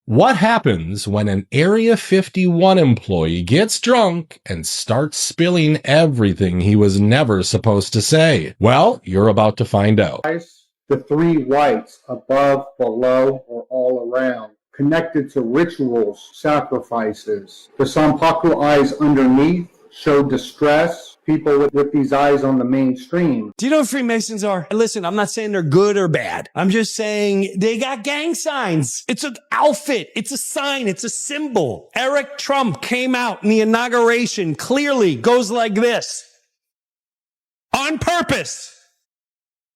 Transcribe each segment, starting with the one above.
What happens when an Area 51 employee gets drunk and starts spilling everything he was never supposed to say? Well, you're about to find out. The three whites, above, below, or all around, connected to rituals, sacrifices. The Sampaku eyes underneath show distress. People with these eyes on the mainstream. Do you know what Freemasons are? Listen, I'm not saying they're good or bad. I'm just saying they got gang signs. It's an outfit. It's a sign. It's a symbol. Eric Trump came out in the inauguration, clearly goes like this. On purpose.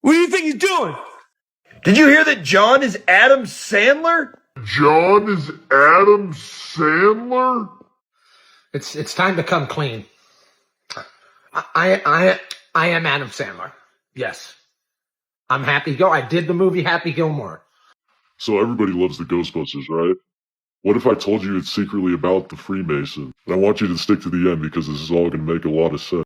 What do you think he's doing? Did you hear that John is Adam Sandler? John is Adam Sandler? It's time to come clean. I am Adam Sandler. Yes. I'm Happy Gilmore. I did the movie Happy Gilmore. So everybody loves the Ghostbusters, right? What if I told you it's secretly about the Freemason? And I want you to stick to the end because this is all going to make a lot of sense.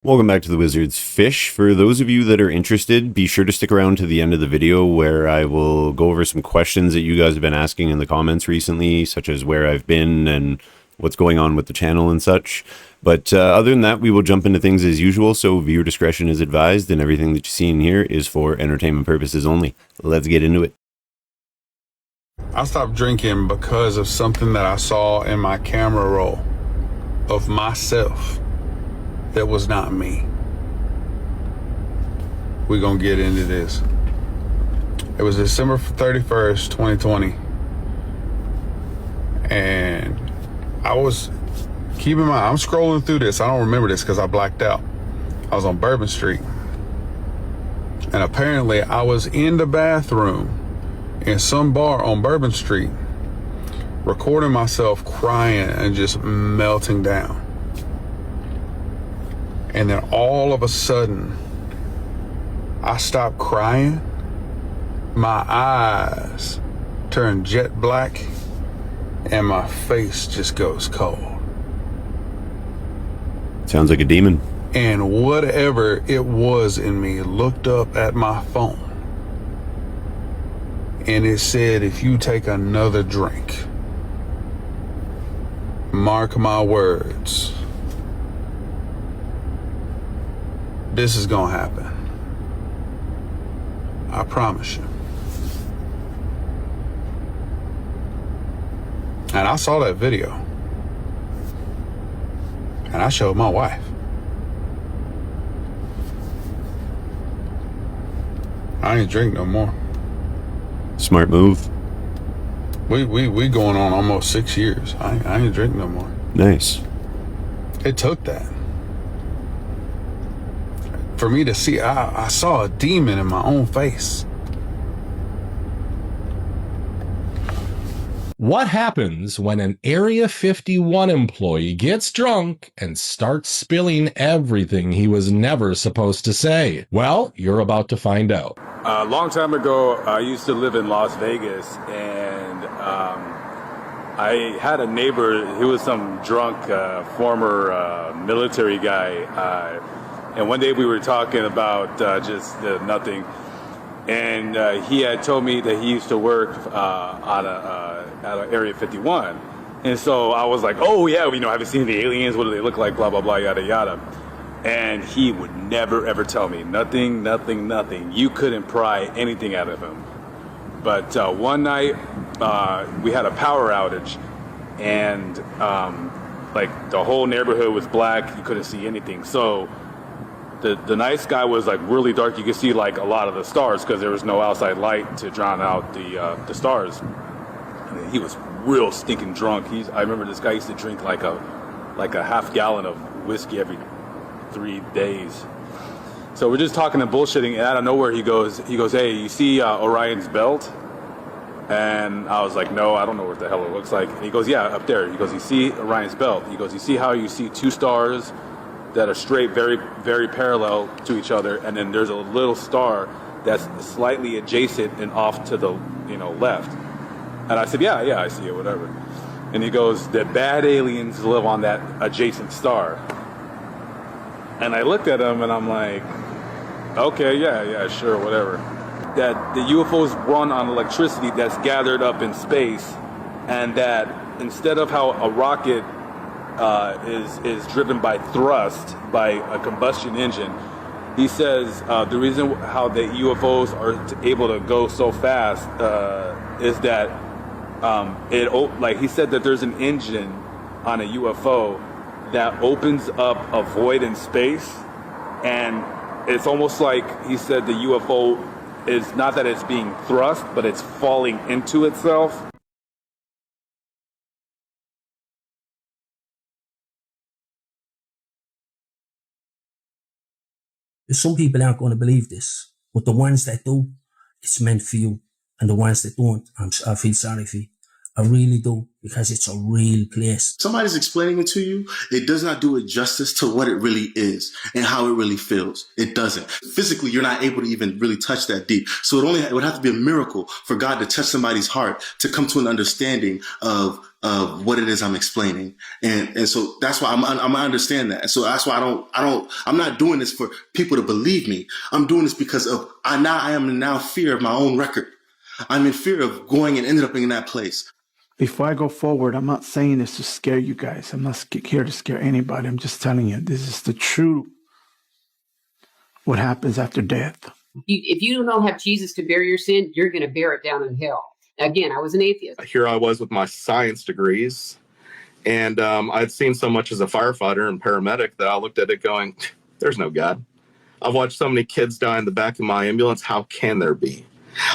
Welcome back to the Wizard's Fish. For those of you that are interested, be sure to stick around to the end of the video where I will go over some questions that you guys have been asking in the comments recently, such as where I've been and what's going on with the channel and such. But other than that, we will jump into things as usual, so viewer discretion is advised, and everything that you see in here is for entertainment purposes only. Let's get into it. I stopped drinking because of something that I saw in my camera roll of myself. That was not me. We're gonna get into this. It was December 31st, 2020. And I was, keep in mind, I'm scrolling through this. I don't remember this because I blacked out. I was on Bourbon Street. And apparently I was in the bathroom in some bar on Bourbon Street, recording myself crying and just melting down. And then all of a sudden, I stopped crying. My eyes turn jet black and my face just goes cold. Sounds like a demon. And whatever it was in me looked up at my phone and it said, if you take another drink, mark my words, this is gonna happen. I promise you. And I saw that video. And I showed my wife. I ain't drink no more. Smart move. We going on almost 6 years. I ain't drink no more. Nice. It took that. For me to see, I saw a demon in my own face. What happens when an Area 51 employee gets drunk and starts spilling everything he was never supposed to say? Well, you're about to find out. A long time ago, I used to live in Las Vegas, and I had a neighbor who was some drunk former military guy. And one day we were talking about just nothing, and he had told me that he used to work at Area 51, and so I was like, oh yeah, have you seen the aliens? What do they look like? Blah blah blah, yada yada. And he would never ever tell me nothing. You couldn't pry anything out of him. But one night we had a power outage, and like the whole neighborhood was black. You couldn't see anything. So the night sky was like really dark. You could see like a lot of the stars because there was no outside light to drown out the stars. And he was real stinking drunk. I remember this guy used to drink like a half gallon of whiskey every 3 days. So we're just talking and bullshitting, and out of nowhere he goes, hey, you see Orion's belt? And I was like, no, I don't know what the hell it looks like. And he goes, yeah, up there. He goes, you see Orion's belt? He goes, you see how you see two stars that are straight, very, very parallel to each other, and then there's a little star that's slightly adjacent and off to the left. And I said, yeah, I see it, whatever. And he goes, the bad aliens live on that adjacent star. And I looked at him and I'm like, okay, yeah, sure, whatever. That the UFOs run on electricity that's gathered up in space, and that instead of how a rocket is driven by thrust, by a combustion engine, he says the reason how the UFOs are able to go so fast is that like he said that there's an engine on a UFO that opens up a void in space, and it's almost like he said the UFO is not that it's being thrust, but it's falling into itself. Some people aren't going to believe this, but the ones that do, it's meant for you. And the ones that don't, I feel sorry for you. I really do, because it's a real place. Somebody's explaining it to you. It does not do it justice to what it really is and how it really feels. It doesn't. Physically, you're not able to even really touch that deep. So it would have to be a miracle for God to touch somebody's heart to come to an understanding of what it is I'm explaining. And so that's why I understand that. And so that's why I'm not doing this for people to believe me. I'm doing this because I am in fear of my own record. I'm in fear of going and ending up in that place. Before I go forward, I'm not saying this to scare you guys. I'm not here to scare anybody. I'm just telling you, this is the true what happens after death. If you don't have Jesus to bear your sin, you're going to bear it down in hell. Again, I was an atheist. Here I was with my science degrees, and I'd seen so much as a firefighter and paramedic that I looked at it going, there's no God. I've watched so many kids die in the back of my ambulance. How can there be?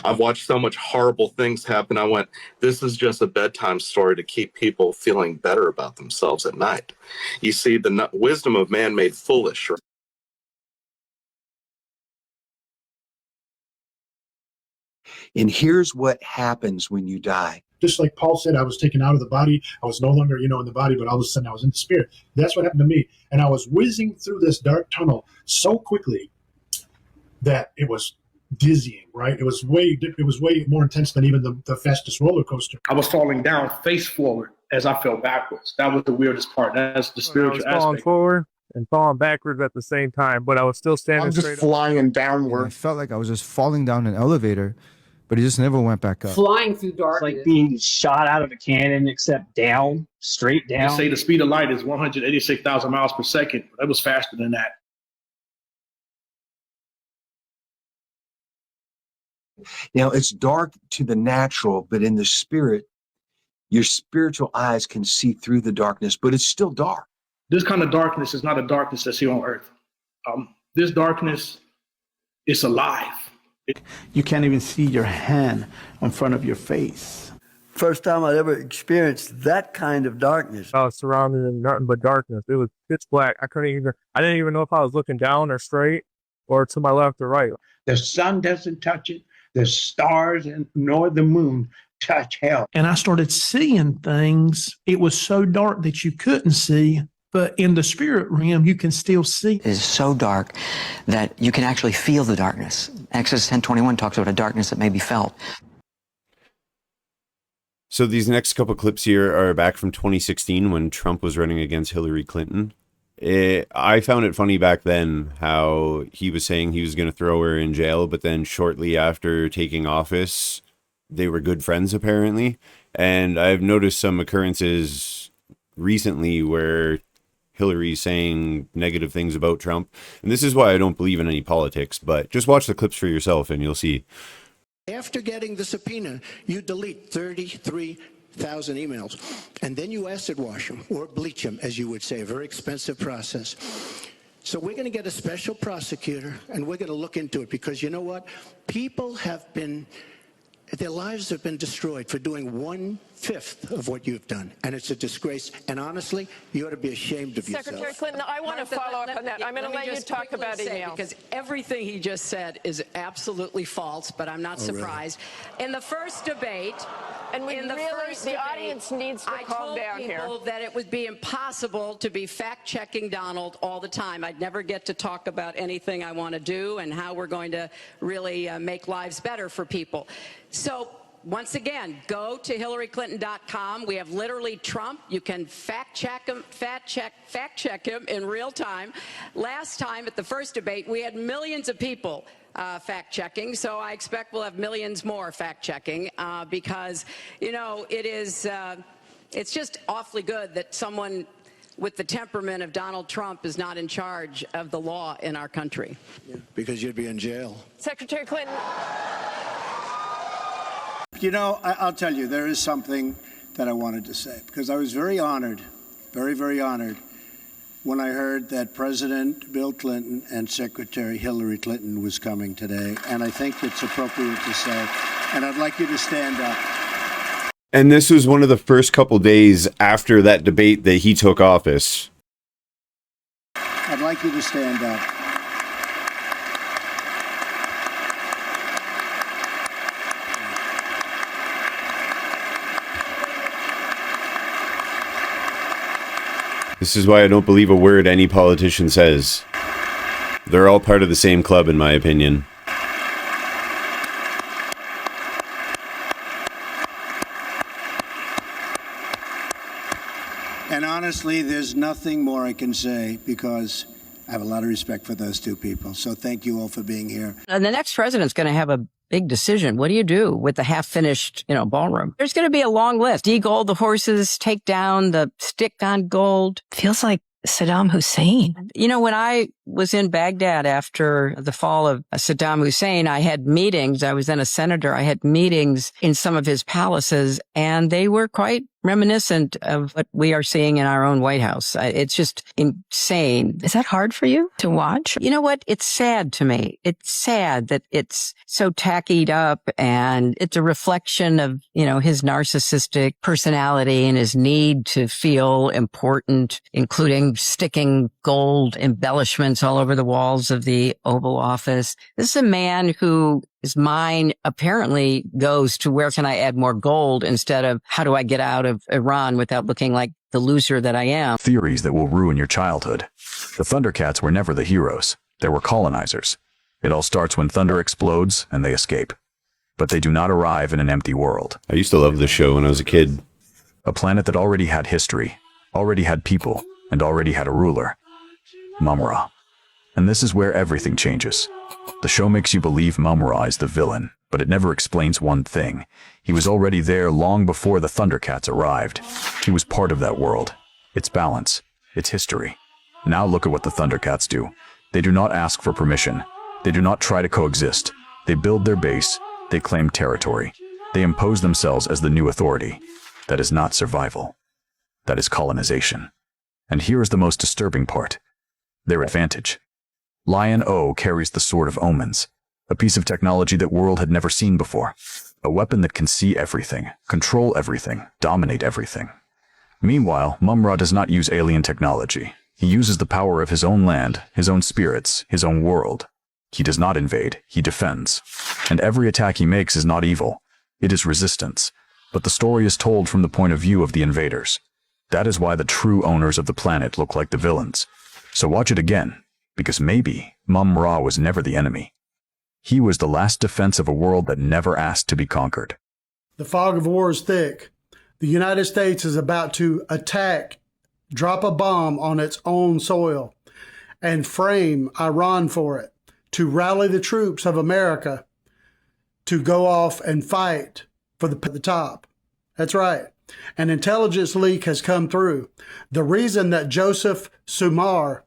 I've watched so much horrible things happen. I went, this is just a bedtime story to keep people feeling better about themselves at night. You see, the wisdom of man made foolish. And here's what happens when you die. Just like Paul said, I was taken out of the body. I was no longer, in the body, but all of a sudden I was in the spirit. That's what happened to me. And I was whizzing through this dark tunnel so quickly that it was dizzying, right? It was way more intense than even the fastest roller coaster. I was falling down face forward as I fell backwards. That was the weirdest part. That's the spiritual aspect. Falling forward and falling backwards at the same time, but I was still standing straight up. I'm just flying downward. I felt like I was just falling down an elevator, but it just never went back up. Flying through darkness. It's like being shot out of a cannon, except down, straight down. They say the speed of light is 186,000 miles per second. That was faster than that. Now, it's dark to the natural, but in the spirit, your spiritual eyes can see through the darkness, but it's still dark. This kind of darkness is not a darkness that's here on earth. This darkness is alive. You can't even see your hand in front of your face. First time I'd ever experienced that kind of darkness. I was surrounded in nothing but darkness. It was pitch black. I didn't even know if I was looking down or straight or to my left or right. The sun doesn't touch it. The stars nor the moon touch hell. And I started seeing things. It was so dark that you couldn't see, but in the spirit realm, you can still see. It is so dark that you can actually feel the darkness. Exodus 10:21 talks about a darkness that may be felt. So these next couple clips here are back from 2016 when Trump was running against Hillary Clinton. I found it funny back then how he was saying he was going to throw her in jail, but then shortly after taking office, they were good friends apparently. And I've noticed some occurrences recently where Hillary's saying negative things about Trump. And this is why I don't believe in any politics, but just watch the clips for yourself and you'll see. After getting the subpoena, you delete 33,000 emails, and then you acid wash them, or bleach them, as you would say, a very expensive process. So we're going to get a special prosecutor, and we're going to look into it, because you know what? People have been, their lives have been destroyed for doing 1/5 of what you've done, and it's a disgrace. And honestly, you ought to be ashamed of yourself. Secretary Clinton, I want to follow up on that. I'm going to let you talk about email. Because everything he just said is absolutely false, but I'm not surprised. Really? In the first debate, the audience needs to calm down here. I told people that it would be impossible to be fact-checking Donald all the time. I'd never get to talk about anything I want to do and how we're going to really make lives better for people. So once again, go to HillaryClinton.com. We have literally Trump. You can fact check him in real time. Last time at the first debate, we had millions of people fact checking. So I expect we'll have millions more fact checking because, you know, it's just awfully good that someone with the temperament of Donald Trump is not in charge of the law in our country. Yeah, because you'd be in jail. Secretary Clinton. You know, I'll tell you, there is something that I wanted to say, because I was very honored, very, very honored, when I heard that President Bill Clinton and Secretary Hillary Clinton was coming today. And I think it's appropriate to say, and I'd like you to stand up. And this was one of the first couple days after that debate that he took office. I'd like you to stand up. This is why I don't believe a word any politician says. They're all part of the same club, in my opinion. And honestly, there's nothing more I can say, because I have a lot of respect for those two people. So thank you all for being here. And the next president's going to have a big decision. What do you do with the half-finished, ballroom? There's going to be a long list. De-gold the horses, take down the stick on gold. Feels like Saddam Hussein. You know, when I was in Baghdad after the fall of Saddam Hussein, I had meetings. I was then a senator. I had meetings in some of his palaces, and they were quite reminiscent of what we are seeing in our own White House. It's just insane. Is that hard for you to watch? You know what? It's sad to me. It's sad that it's so tackied up, and it's a reflection of, his narcissistic personality and his need to feel important, including sticking gold embellishments all over the walls of the Oval Office. This is a man who his mind apparently goes to where can I add more gold instead of how do I get out of Iran without looking like the loser that I am. Theories that will ruin your childhood. The Thundercats were never the heroes. They were colonizers. It all starts when thunder explodes and they escape. But they do not arrive in an empty world. I used to love this show when I was a kid. A planet that already had history, already had people, and already had a ruler. Mum-Ra. And this is where everything changes. The show makes you believe Mum-Ra is the villain, but it never explains one thing. He was already there long before the Thundercats arrived. He was part of that world, its balance, its history. Now look at what the Thundercats do. They do not ask for permission. They do not try to coexist. They build their base. They claim territory. They impose themselves as the new authority. That is not survival. That is colonization. And here is the most disturbing part. Their advantage. Lion O carries the Sword of Omens, a piece of technology that world had never seen before. A weapon that can see everything, control everything, dominate everything. Meanwhile, Mum-Ra does not use alien technology. He uses the power of his own land, his own spirits, his own world. He does not invade, he defends. And every attack he makes is not evil. It is resistance. But the story is told from the point of view of the invaders. That is why the true owners of the planet look like the villains. So watch it again. Because maybe Mum-Ra was never the enemy. He was the last defense of a world that never asked to be conquered. The fog of war is thick. The United States is about to attack, drop a bomb on its own soil, and frame Iran for it, to rally the troops of America to go off and fight for the top. That's right. An intelligence leak has come through. The reason that Joseph Sumar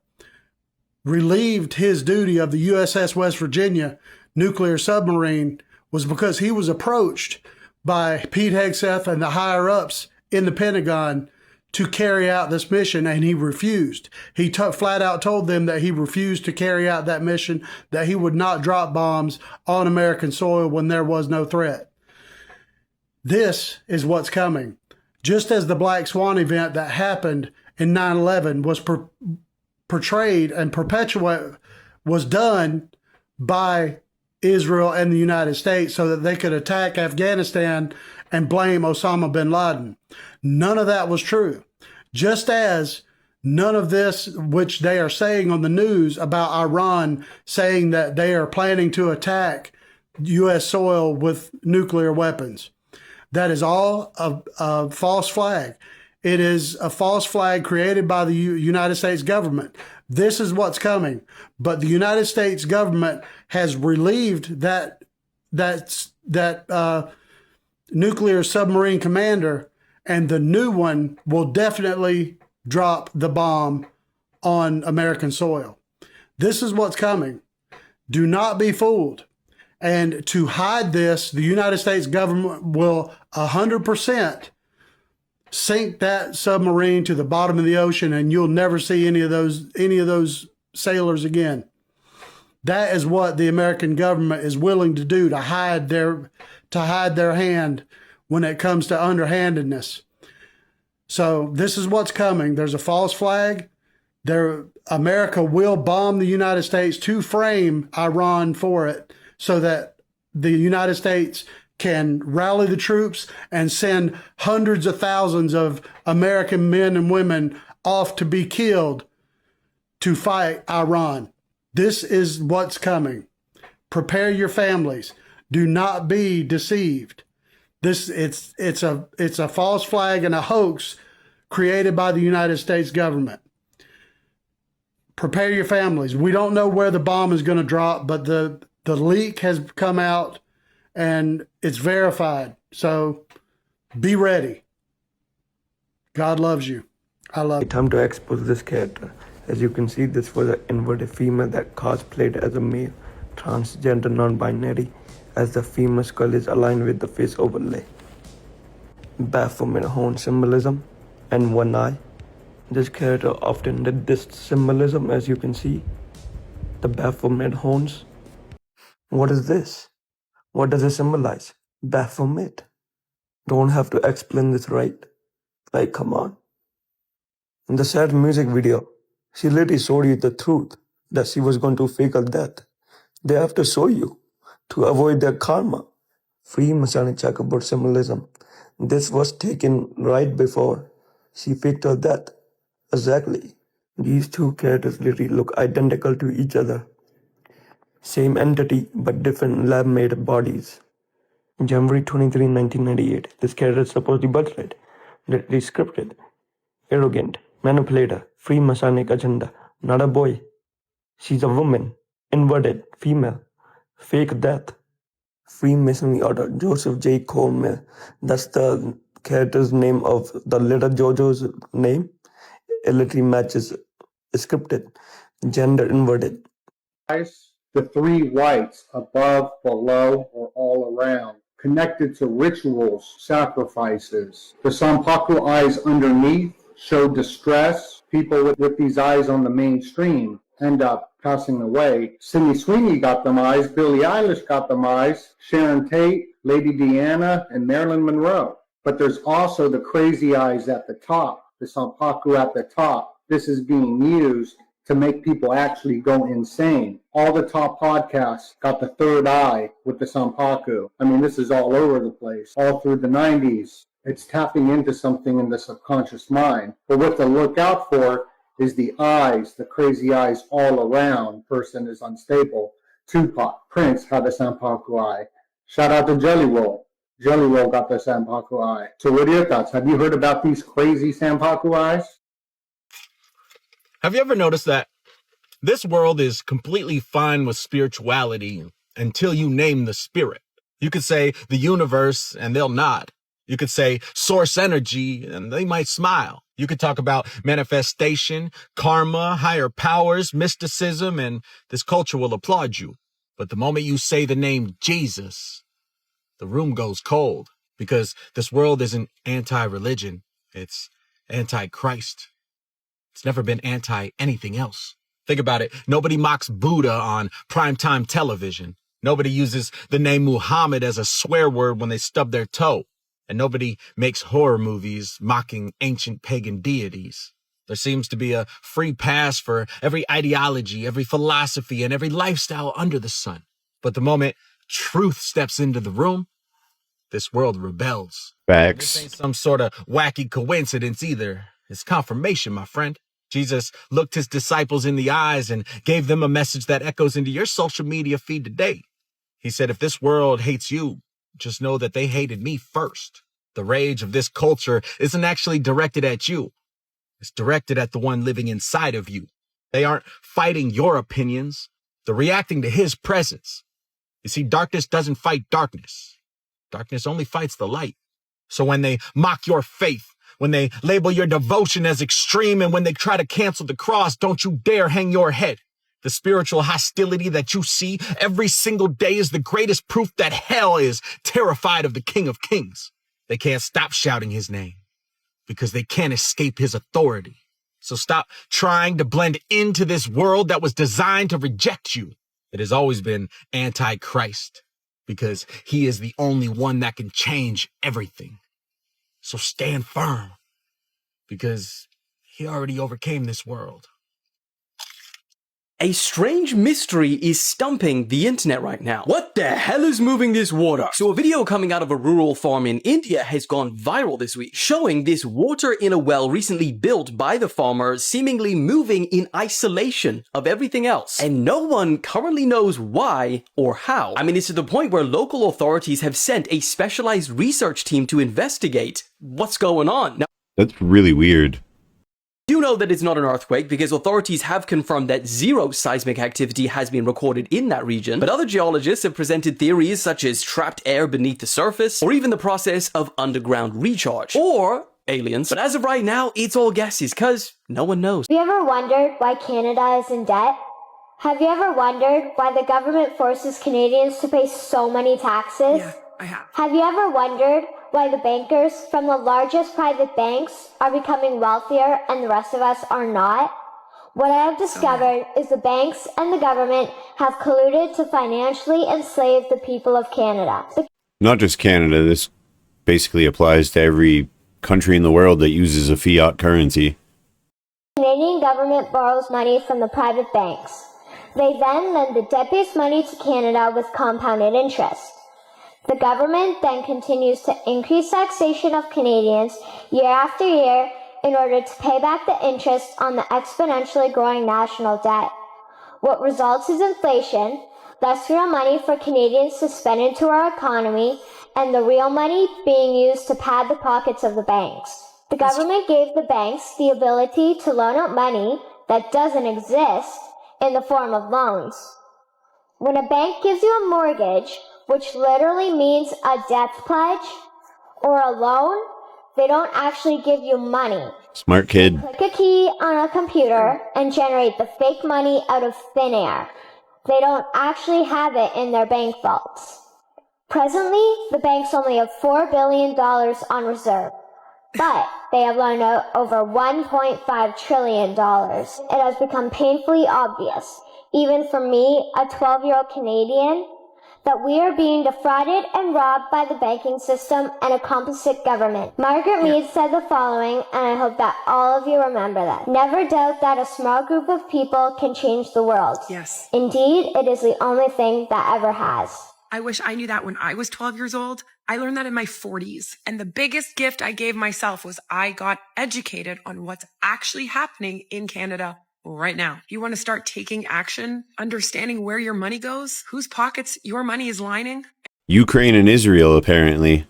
relieved his duty of the USS West Virginia nuclear submarine was because he was approached by Pete Hegseth and the higher-ups in the Pentagon to carry out this mission, and he refused. He flat out told them that he refused to carry out that mission, that he would not drop bombs on American soil when there was no threat. This is what's coming. Just as the Black Swan event that happened in 9/11 was portrayed and was done by Israel and the United States so that they could attack Afghanistan and blame Osama bin Laden. None of that was true. Just as none of this, which they are saying on the news about Iran, saying that they are planning to attack U.S. soil with nuclear weapons. That is all a false flag. It is a false flag created by the United States government. This is what's coming. But the United States government has relieved that nuclear submarine commander, and the new one will definitely drop the bomb on American soil. This is what's coming. Do not be fooled. And to hide this, the United States government will 100% sink that submarine to the bottom of the ocean, and you'll never see any of those sailors again. That is what the American government is willing to do to hide their hand when it comes to underhandedness. So this is what's coming. There's a false flag. America will bomb the United States to frame Iran for it, so that the United States can rally the troops and send hundreds of thousands of American men and women off to be killed to fight Iran. This is what's coming. Prepare your families. Do not be deceived. It's a false flag and a hoax created by the United States government. Prepare your families. We don't know where the bomb is going to drop, but the leak has come out and it's verified. So be ready. God loves you. I love you. Time to expose this character. As you can see, this was an inverted female that cosplayed as a male, transgender, non-binary, as the female skull is aligned with the face overlay. Baphomet horn symbolism and one eye. This character often did this symbolism, as you can see. The Baphomet horns. What is this? What does it symbolize? Baphomet. Don't have to explain this, right? Like, come on. In the sad music video, she literally showed you the truth that she was going to fake her death. They have to show you to avoid their karma. Freemasonic checkerboard symbolism. This was taken right before she faked her death. Exactly. These two characters literally look identical to each other. Same entity, but different lab-made bodies. January 23, 1998. This character is supposedly birthright. Literally scripted. Arrogant. Manipulator. Freemasonic agenda. Not a boy. She's a woman. Inverted. Female. Fake death. Freemasonry order. Joseph J. Coleman. That's the character's name of the little Jojo's name. It literally matches scripted. Gender inverted. The three whites above, below, or all around, connected to rituals, sacrifices. The Sampaku eyes underneath show distress. People with these eyes on the mainstream end up passing away. Sydney Sweeney got them eyes. Billie Eilish got them eyes. Sharon Tate, Lady Diana, and Marilyn Monroe. But there's also the crazy eyes at the top, the Sampaku at the top. This is being used to make people actually go insane. All the top podcasts got the third eye with the Sampaku. I mean, this is all over the place, all through the 90s. It's tapping into something in the subconscious mind. But what to look out for is the eyes, the crazy eyes all around. Person is unstable. Tupac, Prince had the Sampaku eye. Shout out to Jelly Roll. Jelly Roll got the Sampaku eye. So what are your thoughts? Have you heard about these crazy Sampaku eyes? Have you ever noticed that this world is completely fine with spirituality until you name the spirit? You could say the universe and they'll nod. You could say source energy and they might smile. You could talk about manifestation, karma, higher powers, mysticism, and this culture will applaud you. But the moment you say the name Jesus, the room goes cold, because this world isn't anti-religion. It's anti-Christ. It's never been anti-anything else. Think about it. Nobody mocks Buddha on primetime television. Nobody uses the name Muhammad as a swear word when they stub their toe. And nobody makes horror movies mocking ancient pagan deities. There seems to be a free pass for every ideology, every philosophy, and every lifestyle under the sun. But the moment truth steps into the room, this world rebels. Facts. This ain't some sort of wacky coincidence either. It's confirmation, my friend. Jesus looked his disciples in the eyes and gave them a message that echoes into your social media feed today. He said, if this world hates you, Just know that they hated me first. The rage of this culture isn't actually directed at you. It's directed at the one living inside of you. They aren't fighting your opinions. They're reacting to his presence. You see, darkness doesn't fight darkness. Darkness only fights the light. So when they mock your faith, when they label your devotion as extreme, and when they try to cancel the cross, don't you dare hang your head. The spiritual hostility that you see every single day is the greatest proof that hell is terrified of the King of Kings. They can't stop shouting his name because they can't escape his authority. So stop trying to blend into this world that was designed to reject you. It has always been anti-Christ because he is the only one that can change everything. So stand firm because he already overcame this world. A strange mystery is stumping the internet right now. What the hell is moving this water? So a video coming out of a rural farm in India has gone viral this week, showing this water in a well recently built by the farmer seemingly moving in isolation of everything else. And no one currently knows why or how. I mean, it's to the point where local authorities have sent a specialized research team to investigate what's going on. Now, That's really weird. You know that it's not an earthquake because authorities have confirmed that zero seismic activity has been recorded in that region, but other geologists have presented theories such as trapped air beneath the surface, or even the process of underground recharge, or aliens. But as of right now, it's all guesses because no one knows. Have you ever wondered why Canada is in debt? Have you ever wondered why the government forces Canadians to pay so many taxes? Yeah, I have. Have you ever wondered why the bankers from the largest private banks are becoming wealthier and the rest of us are not? What I have discovered is the banks and the government have colluded to financially enslave the people of Canada. Not just Canada, this basically applies to every country in the world that uses a fiat currency. The Canadian government borrows money from the private banks. They then lend the debt-based money to Canada with compounded interest. The government then continues to increase taxation of Canadians year after year in order to pay back the interest on the exponentially growing national debt. What results is inflation, less real money for Canadians to spend into our economy, and the real money being used to pad the pockets of the banks. The government gave the banks the ability to loan out money that doesn't exist in the form of loans. When a bank gives you a mortgage, which literally means a debt pledge, or a loan, they don't actually give you money. Smart kid. Click a key on a computer and generate the fake money out of thin air. They don't actually have it in their bank vaults. Presently, the banks only have $4 billion on reserve, but they have loaned out over $1.5 trillion. It has become painfully obvious, even for me, a 12-year-old Canadian, that we are being defrauded and robbed by the banking system and a complicit government. Margaret Mead said the following, and I hope that all of you remember that. Never doubt that a small group of people can change the world. Yes. Indeed, it is the only thing that ever has. I wish I knew that when I was 12 years old. I learned that in my 40s. And the biggest gift I gave myself was I got educated on what's actually happening in Canada right now. You want to start taking action, understanding where your money goes, whose pockets your money is lining, Ukraine and Israel, apparently.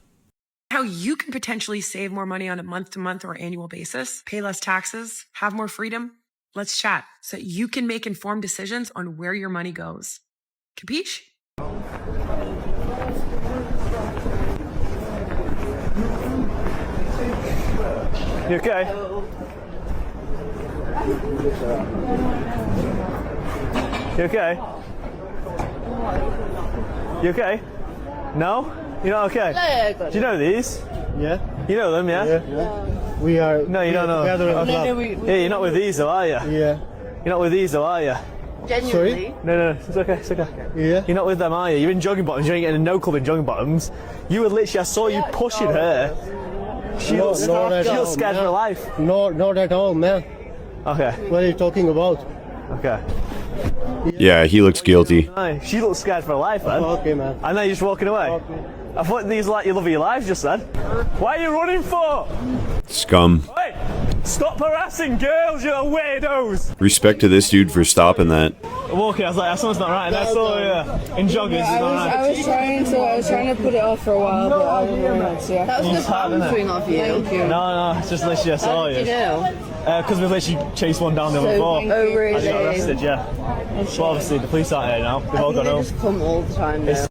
how you can potentially save more money on a month-to-month or annual basis, pay less taxes, have more freedom. Let's chat so that you can make informed decisions on where your money goes. Capiche? You okay? You okay? You okay? No? You're not okay? Do you know these? Yeah. You know them, yeah? Yeah. We are. No, you don't know. Yeah, you're not with these though, are you? Yeah. You're not with these though, are you? Sorry? No, it's okay, it's okay. Yeah. You're not with them, are you? You're in jogging bottoms, you ain't getting a no club in jogging bottoms. You were literally, I saw you pushing her. She looks scared for her life. No, not at all, man. Okay. What are you talking about? Okay. Yeah, he looks guilty. No, she looks scared for her life, man. Okay, man. I know you're just walking away. Okay. I thought these like your love of your life just then. Why are you running for? Scum. Wait! Stop harassing girls, you weirdos! Respect to this dude for stopping that. Walking, I was like, something's not right, and I saw in joggers. I was trying to put it off for a while, but I didn't realize. Yeah, that was good answering of you. Thank you. No, it's just literally I saw you. How did you know? Because we literally chased one down the other before. Oh, really? I just got arrested, yeah. But obviously the police aren't here now. They've all gone home. They just come all the time now.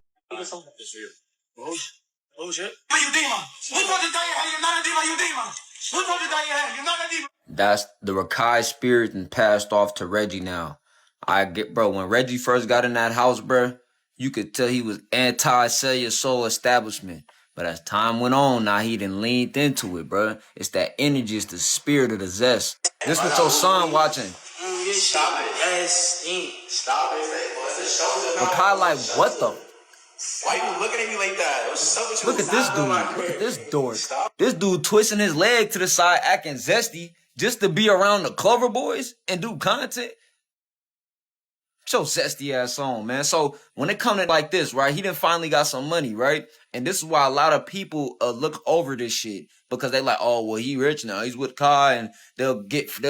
That's the Rakai spirit and passed off to Reggie now. I get, bro, when Reggie first got in that house, bro, you could tell he was anti-cellular soul establishment. But as time went on, now he done leaned into it, bro. It's that energy, it's the spirit of the zest. This what your son watching. Stop it. Stop it. Rakai like, what the? Why you looking at me like that? What's up with you? Look at this dude. Look at this dork. This dude twisting his leg to the side, acting zesty, just to be around the Clover Boys and do content. So zesty ass on, man. So when it comes to like this, right, he done finally got some money, right? And this is why a lot of people look over this shit because they like, oh, well, he rich now. He's with Kai, and they'll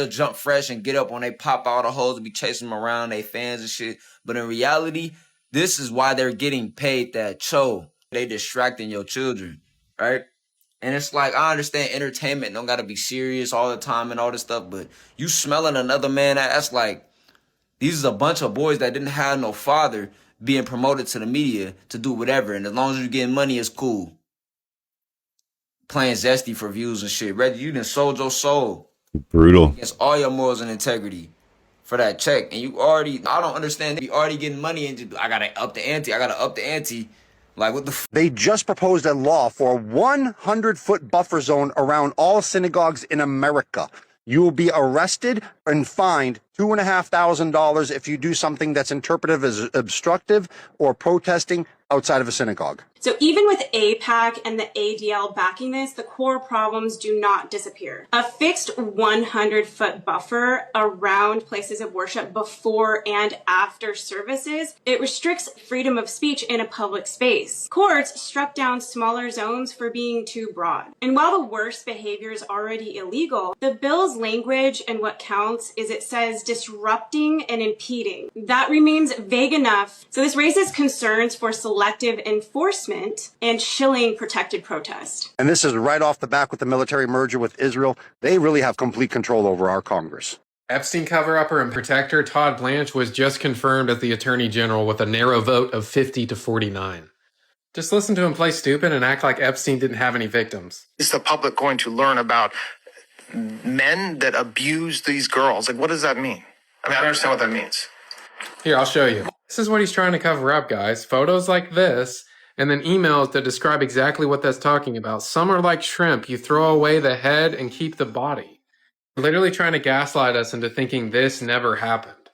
jump fresh and get up when they pop out the hoes and be chasing them around, they fans and shit. But in reality, this is why they're getting paid that cho. They distracting your children, right? And it's like, I understand entertainment don't gotta be serious all the time and all this stuff, but you smelling another man, that's like, these is a bunch of boys that didn't have no father being promoted to the media to do whatever. And as long as you're getting money, it's cool. Playing zesty for views and shit. Reggie, you done sold your soul. Brutal. Against all your morals and integrity for that check. And you already, I don't understand. You already getting money and I gotta up the ante. Like, what the They just proposed a law for a 100-foot buffer zone around all synagogues in America. You will be arrested and fined $2,500 if you do something that's interpreted as obstructive or protesting outside of a synagogue. So even with AIPAC and the ADL backing this, the core problems do not disappear. A fixed 100-foot buffer around places of worship before and after services, it restricts freedom of speech in a public space. Courts struck down smaller zones for being too broad. And while the worst behavior is already illegal, the bill's language and what counts is it says disrupting and impeding. That remains vague enough. So this raises concerns for selective enforcement and chilling protected protest. And this is right off the back with the military merger with Israel. They really have complete control over our Congress. Epstein cover-upper and protector Todd Blanche was just confirmed as the Attorney General with a narrow vote of 50-49. Just listen to him play stupid and act like Epstein didn't have any victims. Is the public going to learn about men that abuse these girls? Like, what does that mean? I mean, I don't understand what that means. Here, I'll show you. This is what he's trying to cover up, guys. Photos like this, and then emails that describe exactly what that's talking about. Some are like shrimp. You throw away the head and keep the body. Literally trying to gaslight us into thinking this never happened.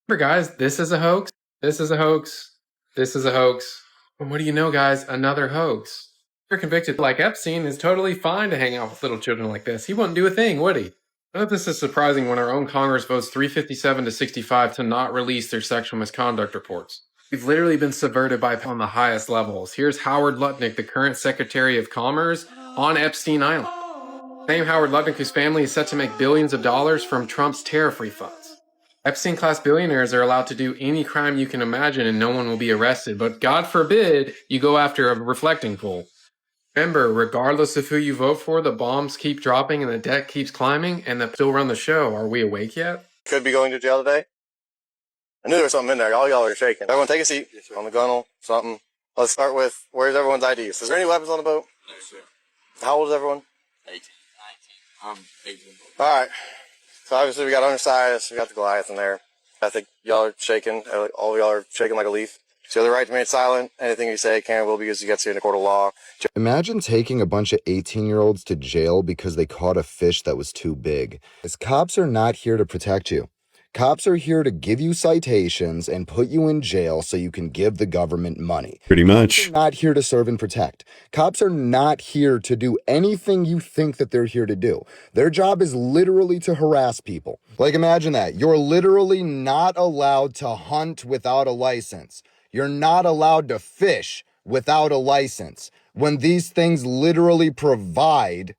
Remember, guys, this is a hoax. This is a hoax. This is a hoax. And what do you know, guys? Another hoax. If you're convicted like Epstein, it's totally fine to hang out with little children like this. He wouldn't do a thing, would he? I know this is surprising when our own Congress votes 357-65 to not release their sexual misconduct reports. We've literally been subverted by on the highest levels. Here's Howard Lutnick, the current Secretary of Commerce, on Epstein Island. Same Howard Lutnick whose family is set to make billions of dollars from Trump's tariff refunds. Epstein-class billionaires are allowed to do any crime you can imagine and no one will be arrested, but God forbid you go after a reflecting pool. Remember, regardless of who you vote for, the bombs keep dropping and the debt keeps climbing, and they still run the show. Are we awake yet? Could be going to jail today. I knew there was something in there. All y'all are shaking. Everyone take a seat on the gunnel, something. Let's start with, where's everyone's IDs? Is there any weapons on the boat? No, sir. How old is everyone? 18, 19. I'm 18. All right. So obviously we got undersized. We got the Goliath in there. I think y'all are shaking. All of y'all are shaking like a leaf. So you have the right to remain silent. Anything you say can will be used against you in a court of law. Imagine taking a bunch of 18-year-olds to jail because they caught a fish that was too big. As cops are not here to protect you. Cops are here to give you citations and put you in jail so you can give the government money. Pretty much. Cops are not here to serve and protect. Cops are not here to do anything you think that they're here to do. Their job is literally to harass people. Like, imagine that. You're literally not allowed to hunt without a license. You're not allowed to fish without a license. When these things literally provide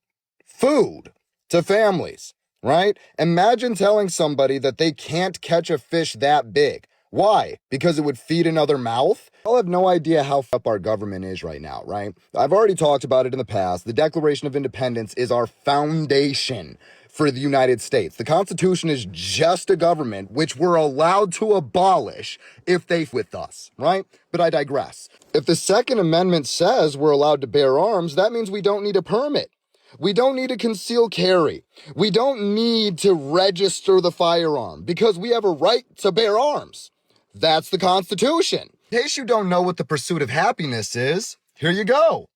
food to families. right? Imagine telling somebody that they can't catch a fish that big. Why? Because it would feed another mouth? I'll have no idea how up our government is right now, right? I've already talked about it in the past. The Declaration of Independence is our foundation for the United States. The Constitution is just a government which we're allowed to abolish if they with us, right? But I digress. If the Second Amendment says we're allowed to bear arms, that means we don't need a permit. We don't need to conceal carry. We don't need to register the firearm because we have a right to bear arms. That's the Constitution. In case you don't know what the pursuit of happiness is, here you go.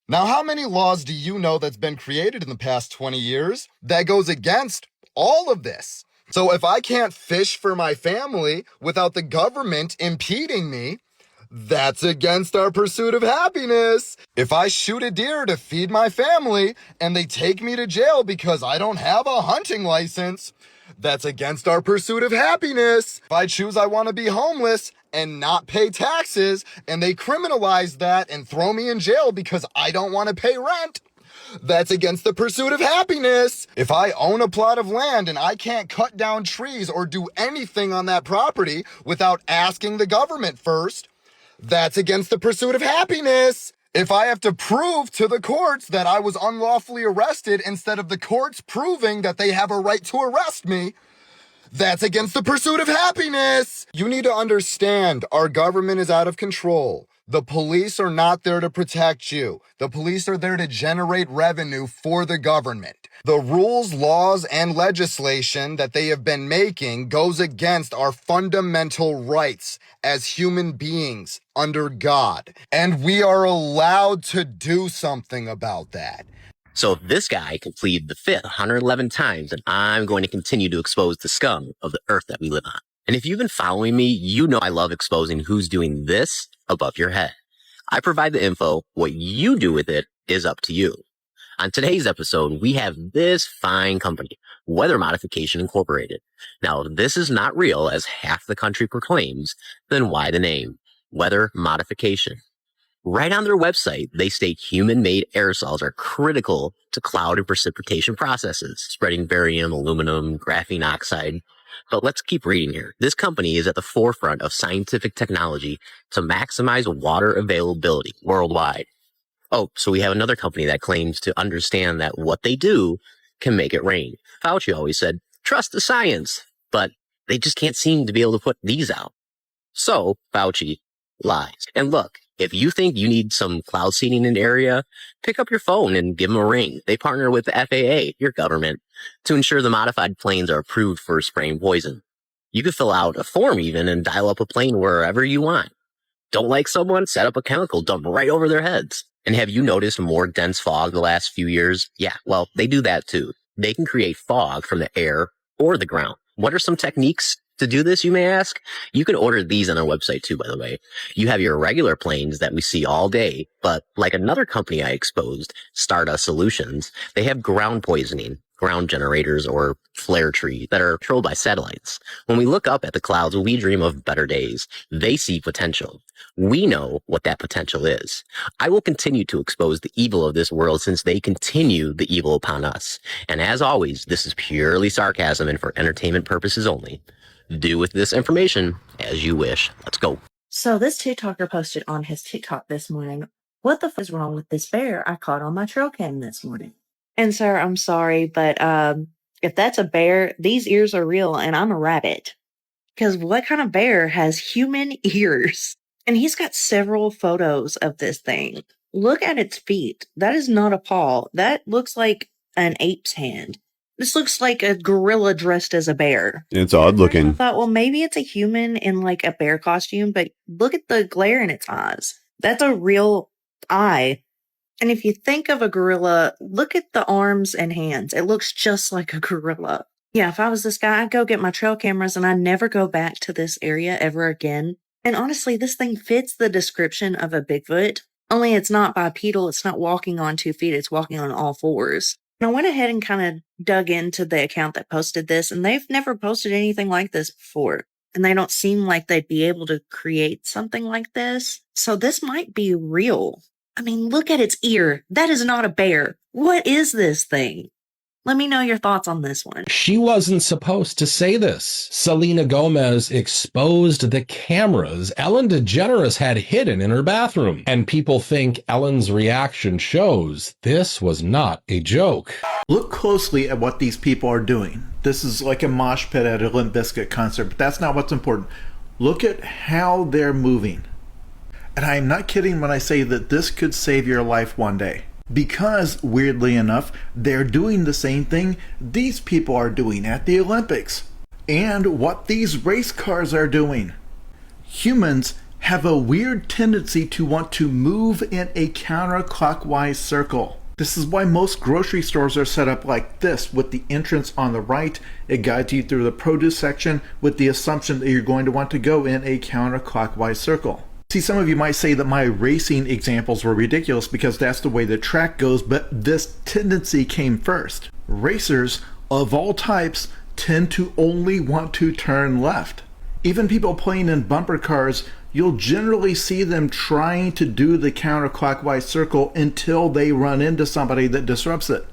Now, how many laws do you know that's been created in the past 20 years that goes against all of this? So if I can't fish for my family without the government impeding me, that's against our pursuit of happiness. If I shoot a deer to feed my family and they take me to jail because I don't have a hunting license, that's against our pursuit of happiness. If I choose I want to be homeless and not pay taxes and they criminalize that and throw me in jail because I don't want to pay rent, that's against the pursuit of happiness. If I own a plot of land and I can't cut down trees or do anything on that property without asking the government first, that's against the pursuit of happiness. If I have to prove to the courts that I was unlawfully arrested instead of the courts proving that they have a right to arrest me, that's against the pursuit of happiness. You need to understand our government is out of control. The police are not there to protect you. The police are there to generate revenue for the government. The rules, laws, and legislation that they have been making goes against our fundamental rights as human beings under God. And we are allowed to do something about that. So if this guy can plead the fifth 111 times, then I'm going to continue to expose the scum of the earth that we live on. And if you've been following me, you know I love exposing who's doing this above your head. I provide the info. What you do with it is up to you. On today's episode, we have this fine company, Weather Modification Incorporated. Now, if this is not real, as half the country proclaims, then why the name? Weather Modification. Right on their website, they state human-made aerosols are critical to cloud and precipitation processes, spreading barium, aluminum, graphene oxide. But let's keep reading here. This company is at the forefront of scientific technology to maximize water availability worldwide. Oh, so we have another company that claims to understand that what they do can make it rain. Fauci always said, trust the science, but they just can't seem to be able to put these out. So Fauci lies. And look, if you think you need some cloud seeding in the area, pick up your phone and give them a ring. They partner with the FAA, your government, to ensure the modified planes are approved for spraying poison. You could fill out a form even and dial up a plane wherever you want. Don't like someone? Set up a chemical dump right over their heads. And have you noticed more dense fog the last few years? Yeah, well, they do that too. They can create fog from the air or the ground. What are some techniques to do this, you may ask? You can order these on their website too, by the way. You have your regular planes that we see all day, but like another company I exposed, Stardust Solutions, they have ground poisoning, ground generators, or flare tree that are controlled by satellites. When we look up at the clouds, we dream of better days. They see potential. We know what that potential is. I will continue to expose the evil of this world since they continue the evil upon us. And as always, this is purely sarcasm and for entertainment purposes only. Do with this information as you wish. Let's go. So this TikToker posted on his TikTok this morning, what the f is wrong with this bear I caught on my trail cam this morning? And sir, I'm sorry, but if that's a bear, these ears are real and I'm a rabbit. Because what kind of bear has human ears? And he's got several photos of this thing. Look at its feet. That is not a paw. That looks like an ape's hand. This looks like a gorilla dressed as a bear. It's odd looking. I thought, well, maybe it's a human in like a bear costume, but look at the glare in its eyes. That's a real eye. And if you think of a gorilla, look at the arms and hands. It looks just like a gorilla. Yeah, if I was this guy, I'd go get my trail cameras and I'd never go back to this area ever again. And honestly, this thing fits the description of a Bigfoot, only it's not bipedal. It's not walking on 2 feet. It's walking on all fours. And I went ahead and kind of dug into the account that posted this, and they've never posted anything like this before. And they don't seem like they'd be able to create something like this. So this might be real. I mean, look at its ear. That is not a bear. What is this thing? Let me know your thoughts on this one. She wasn't supposed to say this. Selena Gomez exposed the cameras Ellen DeGeneres had hidden in her bathroom. And people think Ellen's reaction shows this was not a joke. Look closely at what these people are doing. This is like a mosh pit at a Limp Bizkit concert, but that's not what's important. Look at how they're moving. And I'm not kidding when I say that this could save your life one day. Because, weirdly enough, they're doing the same thing these people are doing at the Olympics. And what these race cars are doing. Humans have a weird tendency to want to move in a counterclockwise circle. This is why most grocery stores are set up like this, with the entrance on the right. It guides you through the produce section with the assumption that you're going to want to go in a counterclockwise circle. See, some of you might say that my racing examples were ridiculous because that's the way the track goes, but this tendency came first. Racers of all types tend to only want to turn left. Even people playing in bumper cars, you'll generally see them trying to do the counterclockwise circle until they run into somebody that disrupts it.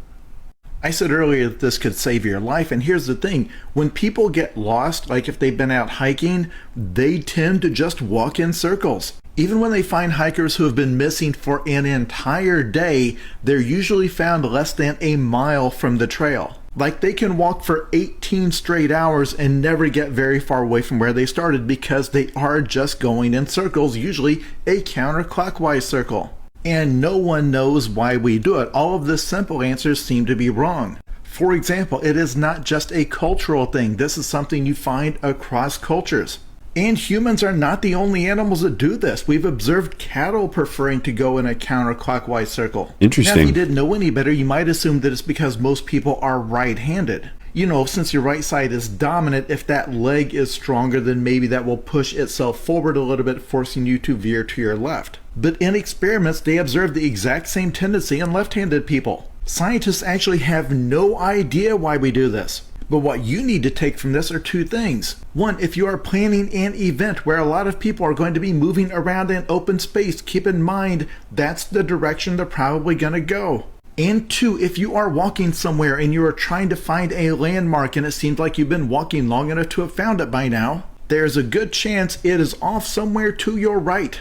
I said earlier that this could save your life, and here's the thing. When people get lost, like if they've been out hiking, they tend to just walk in circles. Even when they find hikers who have been missing for an entire day, they're usually found less than a mile from the trail. Like they can walk for 18 straight hours and never get very far away from where they started because they are just going in circles, usually a counterclockwise circle. And no one knows why we do it. All of the simple answers seem to be wrong. For example, it is not just a cultural thing. This is something you find across cultures. And humans are not the only animals that do this. We've observed cattle preferring to go in a counterclockwise circle. Interesting. Now, if you didn't know any better, you might assume that it's because most people are right-handed. You know, since your right side is dominant, if that leg is stronger, then maybe that will push itself forward a little bit, forcing you to veer to your left. But in experiments, they observed the exact same tendency in left-handed people. Scientists actually have no idea why we do this. But what you need to take from this are two things. One, if you are planning an event where a lot of people are going to be moving around in open space, keep in mind that's the direction they're probably going to go. And two, if you are walking somewhere and you are trying to find a landmark and it seems like you've been walking long enough to have found it by now, there's a good chance it is off somewhere to your right.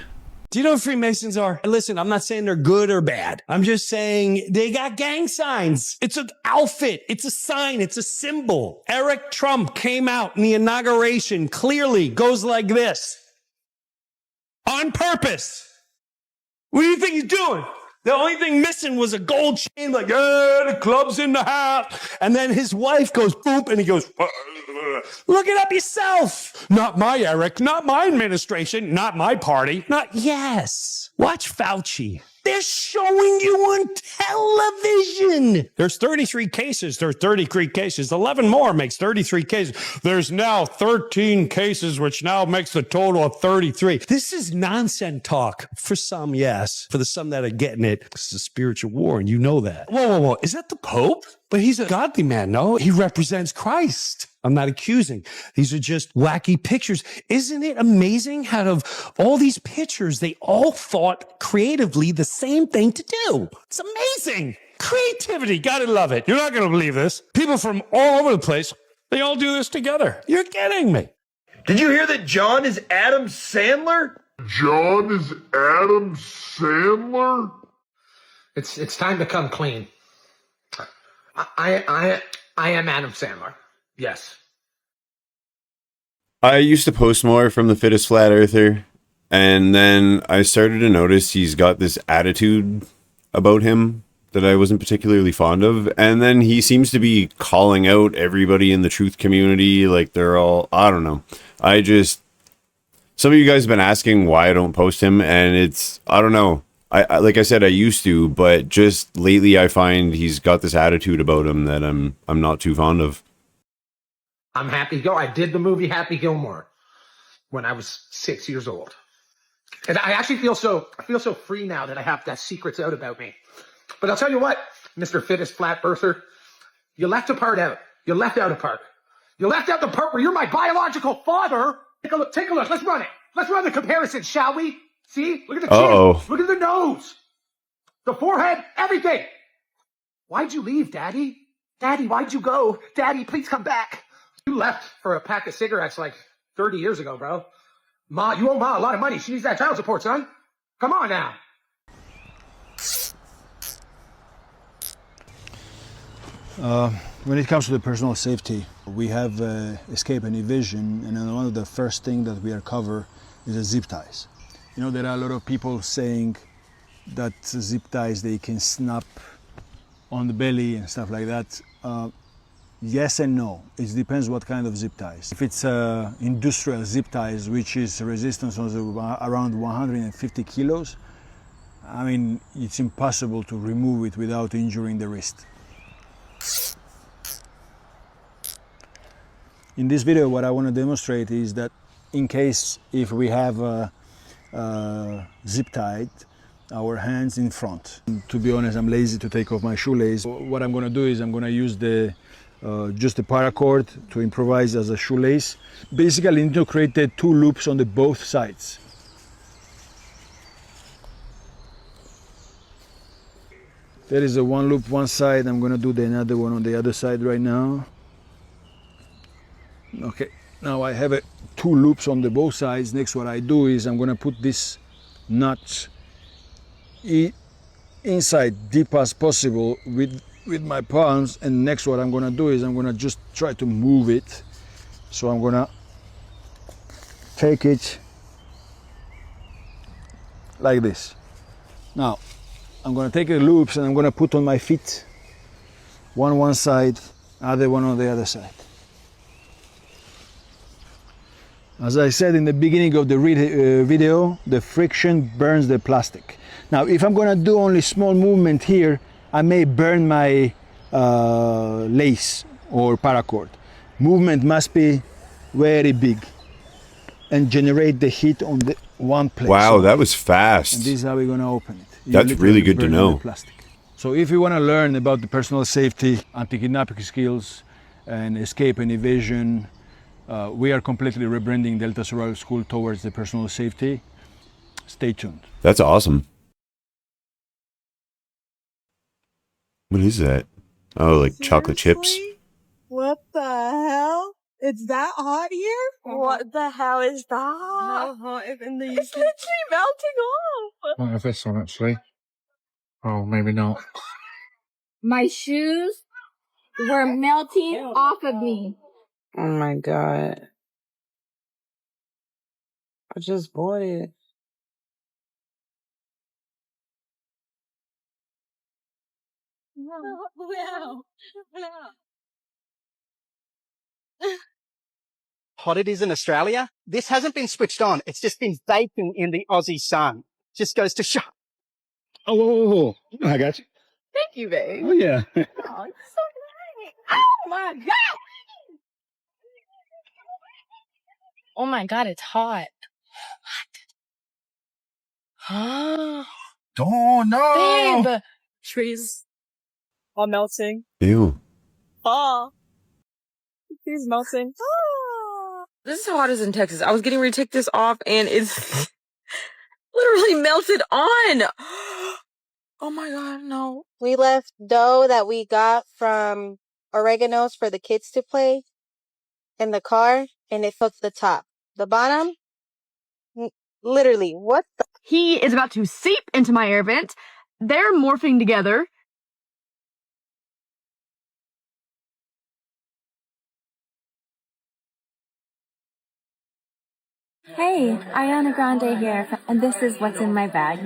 Do you know what Freemasons are? Listen, I'm not saying they're good or bad. I'm just saying they got gang signs. It's an outfit. It's a sign. It's a symbol. Eric Trump came out in the inauguration, clearly goes like this. On purpose. What do you think he's doing? The only thing missing was a gold chain, like, yeah, the club's in the house. And then his wife goes, boop, and he goes, look it up yourself. Not my Eric, not my administration, not my party. Not, yes. Watch Fauci. They're showing you on television. There's 33 cases. There's 33 cases. 11 more makes 33 cases. There's now 13 cases, which now makes the total of 33. This is nonsense talk. For some, yes. For the some that are getting it, this is a spiritual war, and you know that. Whoa. Is that the Pope? But he's a godly man, no? He represents Christ. I'm not accusing. These are just wacky pictures. Isn't it amazing how out of all these pictures, they all thought creatively the same thing to do? It's amazing. Creativity. Gotta love it. You're not going to believe this. People from all over the place, they all do this together. You're kidding me. Did you hear that John is Adam Sandler? John is Adam Sandler? It's time to come clean. I am Adam Sandler. Yes. I used to post more from the Fittest Flat Earther, and then I started to notice he's got this attitude about him that I wasn't particularly fond of, and then he seems to be calling out everybody in the truth community like they're all, I don't know. Some of you guys have been asking why I don't post him, and it's, I don't know. I like I said, I used to, but just lately I find he's got this attitude about him that I'm not too fond of. I'm Happy Gilmore. I did the movie Happy Gilmore when I was 6 years old. And I actually feel so free now that I have that secrets out about me. But I'll tell you what, Mr. Fittest Flat Earther, you left a part out. You left out a part. You left out the part where you're my biological father. Take a look. Let's run it. Let's run the comparison, shall we? See? Look at the chin. Look at the nose. The forehead. Everything. Why'd you leave, Daddy? Daddy, why'd you go? Daddy, please come back. You left for a pack of cigarettes like 30 years ago, bro. Ma, you owe Ma a lot of money. She needs that child support, son. Come on now. When it comes to the personal safety, we have escape and evasion, and one of the first things that we are cover is the zip ties. You know, there are a lot of people saying that zip ties, they can snap on the belly and stuff like that. Yes and no. It depends what kind of zip ties. If it's industrial zip ties, which is resistance of around 150 kilos, I mean, it's impossible to remove it without injuring the wrist. In this video, what I want to demonstrate is that in case if we have zip tied our hands in front. To be honest, I'm lazy to take off my shoelace. What I'm going to do is I'm going to use the just the paracord to improvise as a shoelace. Basically, I need to create the two loops on the both sides. There is a one loop one side. I'm going to do the another one on the other side right now. Okay, now I have two loops on the both sides. Next, what I do is I'm going to put this nut inside deep as possible with my palms, and next what I'm going to do is I'm going to just try to move it. So I'm going to take it like this. Now I'm going to take the loops and I'm going to put on my feet, one side, other one on the other side. As I said in the beginning of the video, the friction burns the plastic. Now, if I'm going to do only small movement here, I may burn my lace or paracord. Movement must be very big and generate the heat on the one place. Wow, that was fast. And this is how we're going to open it. That's really good to know. So if you want to learn about the personal safety, anti-kidnapping skills, and escape and evasion, we are completely rebranding Delta Survival School towards the personal safety. Stay tuned. That's awesome. What is that? Oh, like chocolate chips? What the hell? It's that hot here? What the hell is that? How hot is in the UK? It's literally melting off. What of this one, actually? Oh, maybe not. My shoes were melting off of me. Oh my god. I just bought it. Wow. Hot it is in Australia. This hasn't been switched on. It's just been baking in the Aussie sun. Just goes to show. Oh, whoa, whoa, whoa. I got you. Thank you, babe. Oh, yeah. Oh, it's so nice. Oh my god. Oh my god, it's hot. Hot. Oh, no. Babe. Trees are melting. Ew. Ah. Trees melting. This is how hot it is in Texas. I was getting ready to take this off and it's literally melted on. Oh my god, no. We left dough that we got from oregano's for the kids to play in the car, and it took the top. The bottom, literally, what the? He is about to seep into my air vent. They're morphing together. Hey, Ariana Grande here, and this is what's in my bag.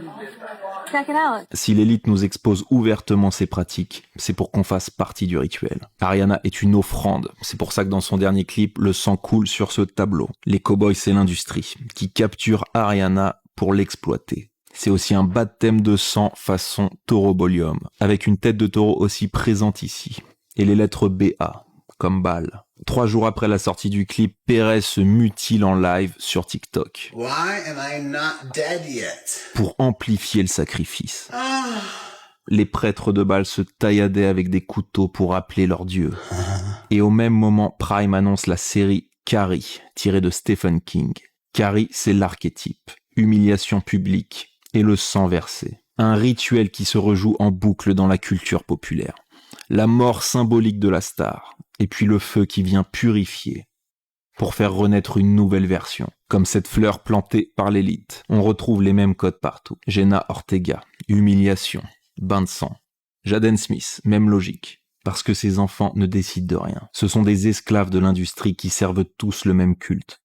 Check it out. Si l'élite nous expose ouvertement ses pratiques, c'est pour qu'on fasse partie du rituel. Ariana est une offrande. C'est pour ça que dans son dernier clip, le sang coule sur ce tableau. Les cowboys, c'est l'industrie qui capture Ariana pour l'exploiter. C'est aussi un baptême de sang façon taurobolium, avec une tête de taureau aussi présente ici. Et les lettres BA, comme balle. 3 jours après la sortie du clip, Perez se mutile en live sur TikTok. Why am I not dead yet? Pour amplifier le sacrifice. Les prêtres de Baal se tailladaient avec des couteaux pour appeler leur dieu. Et au même moment, Prime annonce la série Carrie, tirée de Stephen King. Carrie, c'est l'archétype, humiliation publique et le sang versé. Un rituel qui se rejoue en boucle dans la culture populaire. la mort symbolique de la star, et puis le feu qui vient purifier pour faire renaître une nouvelle version. Comme cette fleur plantée par l'élite. On retrouve les mêmes codes partout. Jenna Ortega, humiliation, bain de sang. Jaden Smith, même logique. Parce que ces enfants ne décident de rien. Ce sont des esclaves de l'industrie qui servent tous le même culte.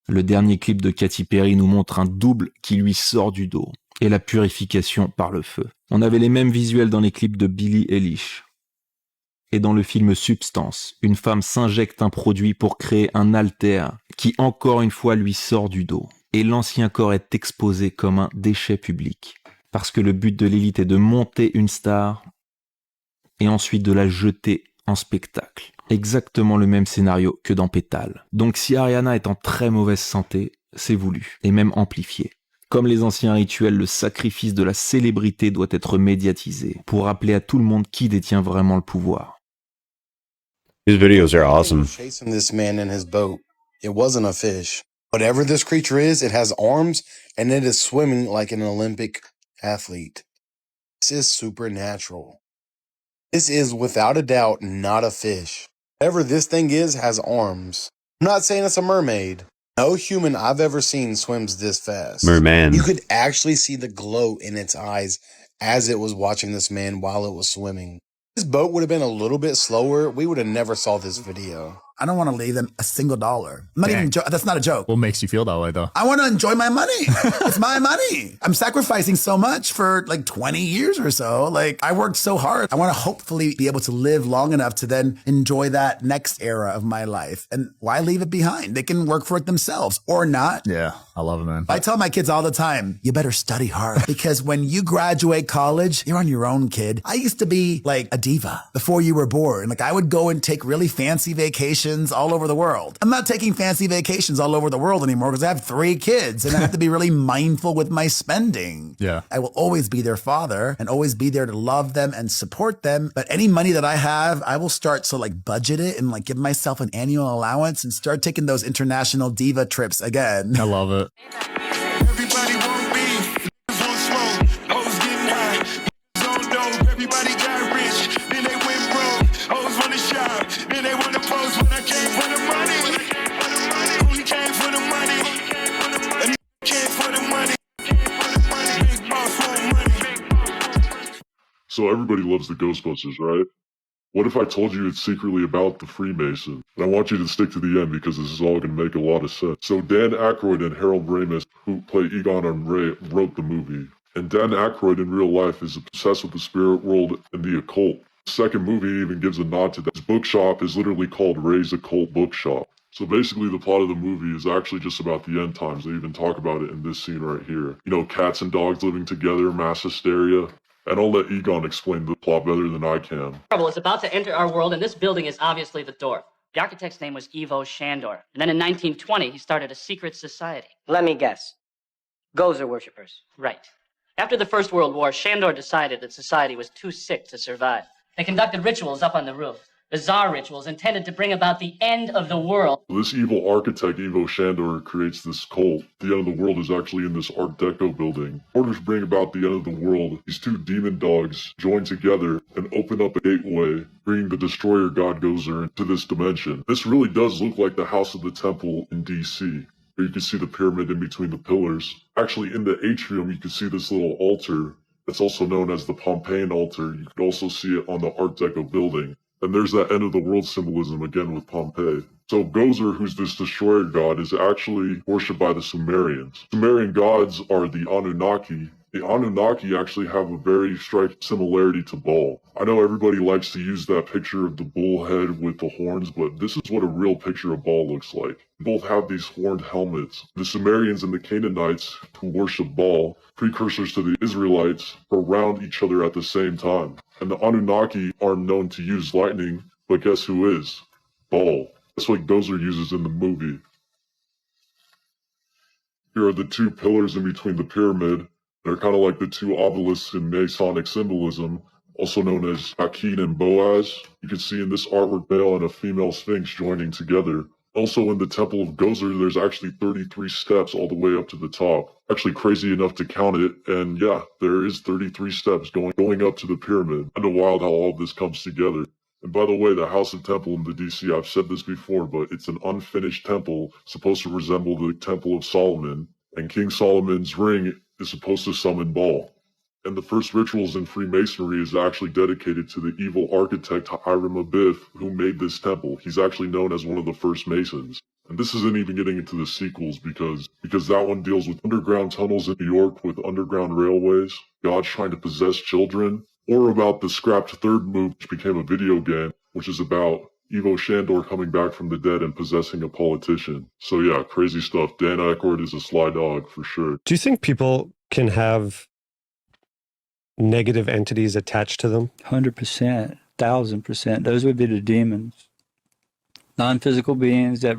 Le dernier clip de Katy Perry nous montre un double qui lui sort du dos. Et la purification par le feu. On avait les mêmes visuels dans les clips de Billie Eilish. Et dans le film Substance, une femme s'injecte un produit pour créer un alter qui encore une fois lui sort du dos. Et l'ancien corps est exposé comme un déchet public. Parce que le but de l'élite est de monter une star et ensuite de la jeter en spectacle. Exactement le même scénario que dans Pétale. Donc si Ariana est en très mauvaise santé, c'est voulu, et même amplifié. Comme les anciens rituels, le sacrifice de la célébrité doit être médiatisé pour rappeler à tout le monde qui détient vraiment le pouvoir. His videos are awesome. Chasing this man in his boat. It wasn't a fish. Whatever this creature is, it has arms and it is swimming like an Olympic athlete. This is supernatural. This is without a doubt not a fish. Whatever this thing is has arms. I'm not saying it's a mermaid. No human I've ever seen swims this fast. Merman. You could actually see the glow in its eyes as it was watching this man while it was swimming. If this boat would have been a little bit slower, we would have never saw this video. I don't want to leave them a single dollar. I'm not even that's not a joke. What makes you feel that way, though? I want to enjoy my money. It's my money. I'm sacrificing so much for like 20 years or so. Like, I worked so hard. I want to hopefully be able to live long enough to then enjoy that next era of my life. And why leave it behind? They can work for it themselves or not. Yeah, I love it, man. I tell my kids all the time, you better study hard because when you graduate college, you're on your own, kid. I used to be like a diva before you were born. Like, I would go and take really fancy vacations all over the world. I'm not taking fancy vacations all over the world anymore because I have 3 kids and I have to be really mindful with my spending. Yeah. I will always be their father and always be there to love them and support them. But any money that I have, I will start to like budget it and like give myself an annual allowance and start taking those international diva trips again. I love it. Everybody want beef, want smoke, hoes getting high, don't know, everybody got rich, then they went broke, hoes wanna shop, then they wanna post when I came for the money, only came for the money, and came for the money, big boss want money. So everybody loves the Ghostbusters, right? What if I told you it's secretly about the Freemason? And I want you to stick to the end because this is all going to make a lot of sense. So Dan Aykroyd and Harold Ramis, who play Egon and Ray, wrote the movie. And Dan Aykroyd in real life is obsessed with the spirit world and the occult. The second movie even gives a nod to that. His bookshop is literally called Ray's Occult Bookshop. So basically the plot of the movie is actually just about the end times. They even talk about it in this scene right here. You know, cats and dogs living together, mass hysteria. And I'll let Egon explain the plot better than I can. Trouble is about to enter our world, and this building is obviously the door. The architect's name was Ivo Shandor. And then in 1920, he started a secret society. Let me guess. Gozer worshippers. Right. After the First World War, Shandor decided that society was too sick to survive. They conducted rituals up on the roof. Bizarre rituals intended to bring about the end of the world. This evil architect, Ivo Shandor, creates this cult. The end of the world is actually in this Art Deco building. In order to bring about the end of the world, these 2 demon dogs join together and open up a gateway, bringing the destroyer god Gozer into this dimension. This really does look like the House of the Temple in DC. Where you can see the pyramid in between the pillars. Actually, in the atrium, you can see this little altar. That's also known as the Pompeian altar. You could also see it on the Art Deco building. And there's that end of the world symbolism again with Pompeii. So Gozer, who's this destroyer god, is actually worshipped by the Sumerians. Sumerian gods are the Anunnaki. The Anunnaki actually have a very striking similarity to Baal. I know everybody likes to use that picture of the bull head with the horns, but this is what a real picture of Baal looks like. Both have these horned helmets. The Sumerians and the Canaanites, who worship Baal, precursors to the Israelites, are around each other at the same time. And the Anunnaki are known to use lightning, but guess who is? Baal. That's what Gozer uses in the movie. Here are the 2 pillars in between the pyramid. They're kind of like the 2 obelisks in Masonic symbolism, also known as Akin and Boaz. You can see in this artwork male and a female sphinx joining together. Also in the Temple of Gozer, there's actually 33 steps all the way up to the top. Actually crazy enough to count it, and yeah, there is 33 steps going up to the pyramid. Kind of wild how all of this comes together. And by the way, the House and Temple in the DC, I've said this before, but it's an unfinished temple supposed to resemble the Temple of Solomon, and King Solomon's ring is supposed to summon Baal. And the first rituals in Freemasonry is actually dedicated to the evil architect Hiram Abiff, who made this temple. He's actually known as one of the first Masons. And this isn't even getting into the sequels because that one deals with underground tunnels in New York with underground railways, God trying to possess children, or about the scrapped third movie, which became a video game, which is about Ivo Shandor coming back from the dead and possessing a politician. So yeah, crazy stuff. Dan Aykroyd is a sly dog for sure. Do you think people can have negative entities attached to them? 100%, 1,000%. Those would be the demons. Non-physical beings that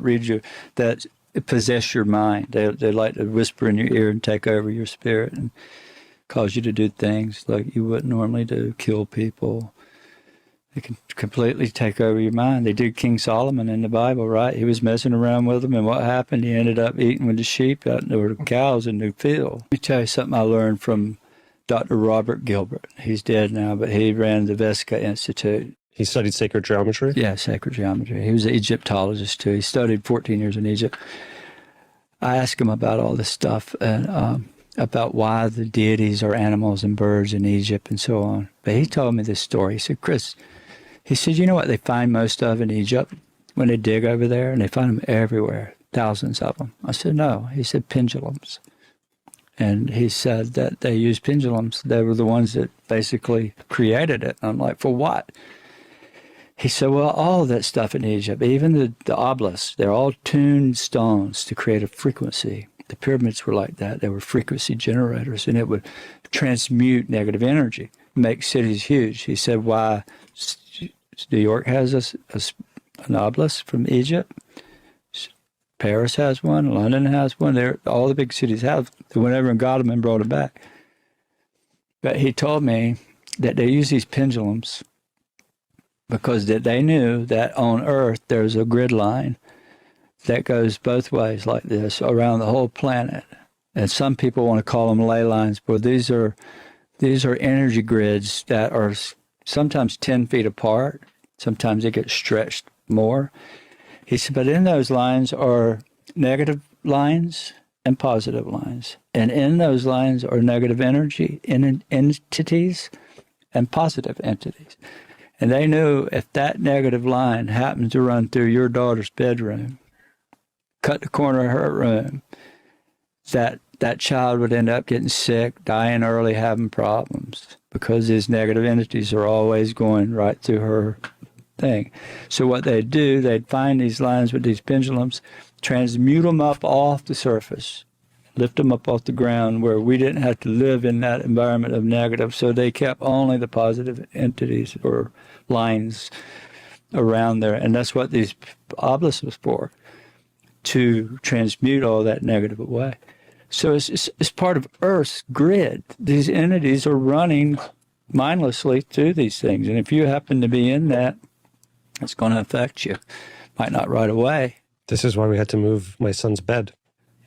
that possess your mind. They like to whisper in your ear and take over your spirit and cause you to do things like you wouldn't normally do, kill people. They can completely take over your mind. They did King Solomon in the Bible, right? He was messing around with them, and what happened? He ended up eating with the sheep out there with the cows in the field. Let me tell you something I learned from Dr. Robert Gilbert. He's dead now, but he ran the Vesica Institute. He studied sacred geometry? Yeah, sacred geometry. He was an Egyptologist, too. He studied 14 years in Egypt. I asked him about all this stuff and about why the deities are animals and birds in Egypt and so on. But he told me this story. He said, Chris, he said, you know what they find most of in Egypt when they dig over there? And they find them everywhere, thousands of them. I said, no. He said, pendulums. And he said that they used pendulums. They were the ones that basically created it. And I'm like, for what? He said, well, all that stuff in Egypt, even the obelisks, they're all tuned stones to create a frequency. The pyramids were like that. They were frequency generators, and it would transmute negative energy, make cities huge. He said, why New York has an obelisk from Egypt. Paris has one, London has one. All the big cities have. They went over and got them and brought them back. But he told me that they use these pendulums because they knew that on Earth there's a grid line that goes both ways like this around the whole planet. And some people want to call them ley lines, but these are energy grids that are sometimes 10 feet apart. Sometimes they get stretched more. He said, but in those lines are negative lines and positive lines. And in those lines are negative energy entities and positive entities. And they knew if that negative line happened to run through your daughter's bedroom, cut the corner of her room, that child would end up getting sick, dying early, having problems, because these negative entities are always going right through her thing. So what they'd do, they'd find these lines with these pendulums, transmute them up off the surface, lift them up off the ground where we didn't have to live in that environment of negative. So they kept only the positive entities or lines around there. And that's what these obelisks was for, to transmute all that negative away. So it's part of Earth's grid. These entities are running mindlessly through these things. And if you happen to be in that, it's going to affect you. Might not right away. This is why we had to move my son's bed.